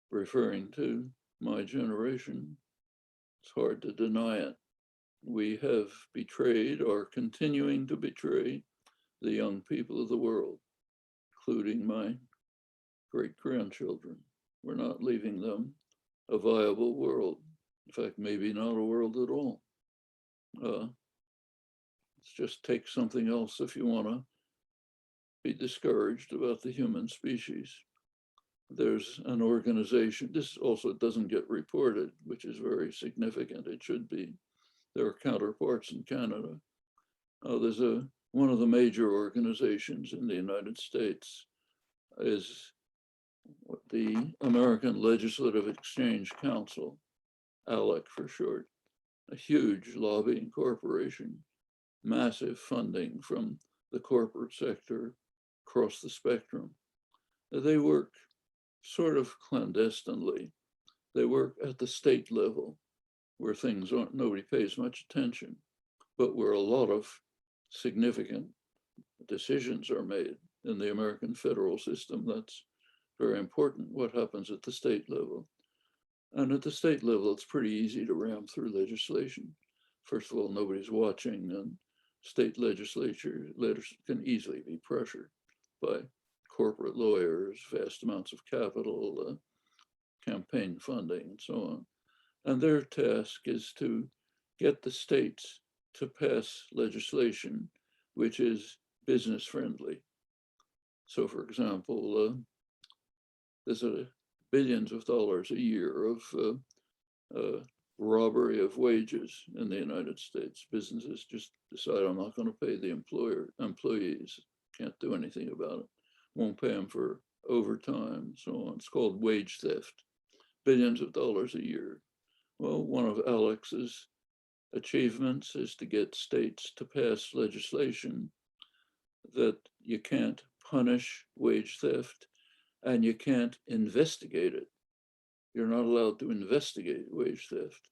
referring to my generation, it's hard to deny it. We have betrayed or continuing to betray the young people of the world, including my great-grandchildren. We're not leaving them a viable world. In fact, maybe not a world at all. Let's just take something else if you want to be discouraged about the human species. There's an organization, this also doesn't get reported, which is very significant. It should be. There are counterparts in Canada. There's one of the major organizations in the United States is the American Legislative Exchange Council, ALEC for short, a huge lobbying corporation, massive funding from the corporate sector across the spectrum. They work sort of clandestinely. They work at the state level where things aren't, nobody pays much attention, but where a lot of significant decisions are made in the American federal system. That's very important, what happens at the state level. And at the state level, it's pretty easy to ram through legislation. First of all, nobody's watching, and state legislatures can easily be pressured by corporate lawyers, vast amounts of capital, campaign funding, and so on. And their task is to get the states to pass legislation which is business friendly. So for example, there's billions of dollars a year of robbery of wages in the United States. Businesses just decide, I'm not going to pay the employees, can't do anything about it, won't pay them for overtime, so on. It's called wage theft, billions of dollars a year. Well, one of Alex's achievements is to get states to pass legislation that you can't punish wage theft and you can't investigate it. You're not allowed to investigate wage theft.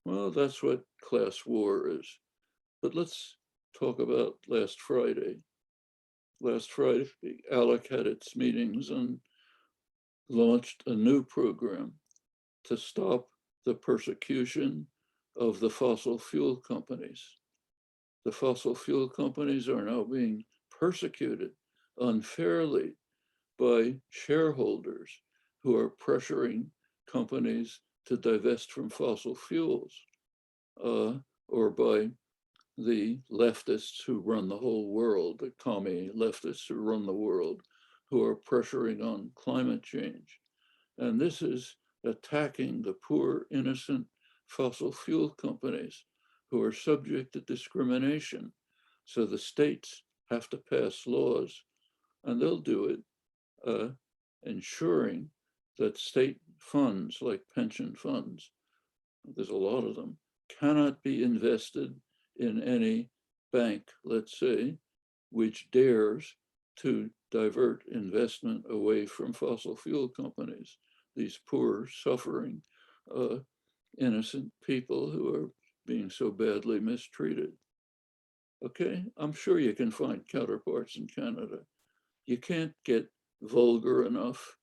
Well, that's what class war is. But let's talk about last Friday. Last Friday, ALEC had its meetings and launched a new program to stop the persecution of the fossil fuel companies. The fossil fuel companies are now being persecuted unfairly by shareholders who are pressuring companies to divest from fossil fuels, or by the leftists who run the whole world, the commie leftists who run the world, who are pressuring on climate change. And this is attacking the poor, innocent fossil fuel companies who are subject to discrimination. So the states have to pass laws, and they'll do it, ensuring that state funds, like pension funds, there's a lot of them, cannot be invested in any bank, let's say, which dares to divert investment away from fossil fuel companies. These poor, suffering, innocent people who are being so badly mistreated. Okay, I'm sure you can find counterparts in Canada. You can't get vulgar enough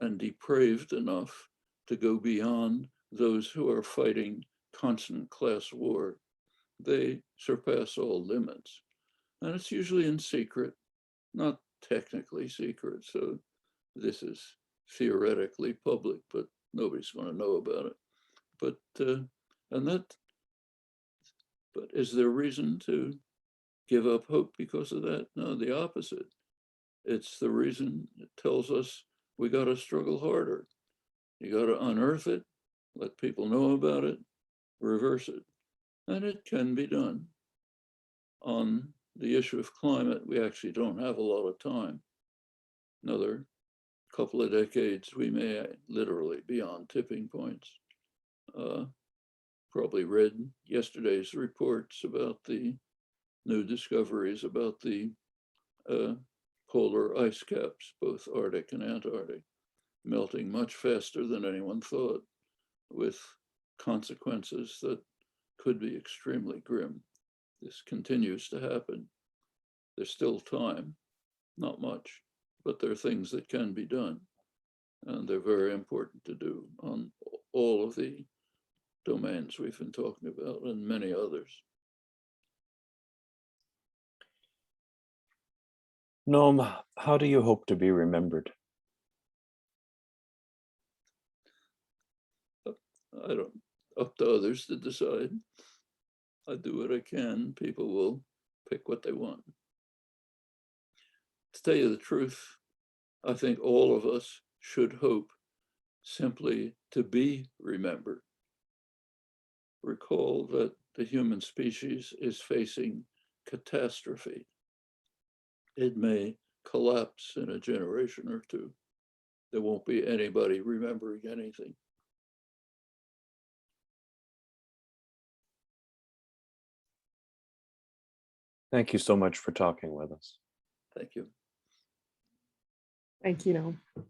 and depraved enough to go beyond those who are fighting constant class war, they surpass all limits. And it's usually in secret, not technically secret. So this is theoretically public, but nobody's going to know about it. But but is there reason to give up hope because of that? No, the opposite. It's the reason it tells us we got to struggle harder. You got to unearth it, let people know about it, reverse it. And it can be done. On the issue of climate, we actually don't have a lot of time. Another couple of decades, we may literally be on tipping points. Probably read yesterday's reports about the new discoveries about the polar ice caps, both Arctic and Antarctic, melting much faster than anyone thought, with consequences that could be extremely grim. This continues to happen. There's still time, not much, but there are things that can be done, and they're very important to do on all of the domains we've been talking about and many others.
Noam, how do you hope to be remembered?
I don't, up to others to decide. I do what I can. People will pick what they want. To tell you the truth, I think all of us should hope simply to be remembered. Recall that the human species is facing catastrophe. It may collapse in a generation or two. There won't be anybody remembering anything.
Thank you so much for talking with us.
Thank you.
Thank you, Noam.